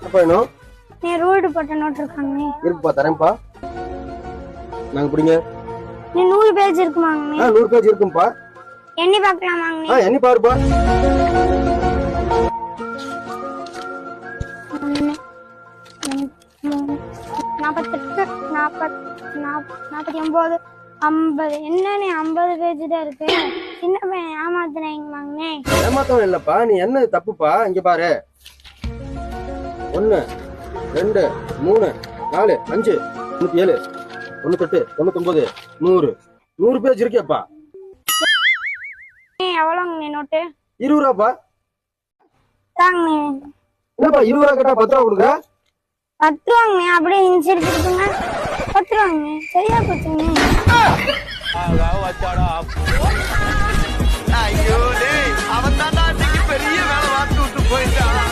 அப்ப வேணும் நீ ரூல்டு போட்ட நோட் இருக்காங்கண்ணே. இருக்குப்பா, தரேன்ப்பா. நாங்க பிடிங்க. நீ 100 பேஜ் இருக்குமாங்கண்ணே? 100 பேஜ் இருக்கும்பா. எண்ணி பார்க்கலாமாங்கண்ணே? எண்ணி பாருப்பா. 48 49 50. என்னண்ணே 50 பேஜ் தான் இருக்கு. சின்ன பையன் ஏமாத்துனாங்கண்ணே. ஏமாத்தவன் இல்லப்பா, நீ என்ன தப்புப்பா. இங்க பாரு, 1 2 3 4 5 97 98 99 100 100 பேஜ் இருக்கேப்பா. எவ்வளோங்கண்ணே நோட்டு? 20 ரூபாப்பா. தாங்கண்ணே. என்னப்பா 20 ரூபா கேட்டா 10 ரூபா கொடுக்குற? 10 ரூபாங்கண்ணே. அப்படியே இன்ச்சு எடுத்துருக்குங்க. 10 ரூபாங்கண்ணே. சரியா போச்சுங்கண்ணே. ஐயோ, அவன் தான் பெரிய வேலை பார்த்து விட்டு போயிட்டான்.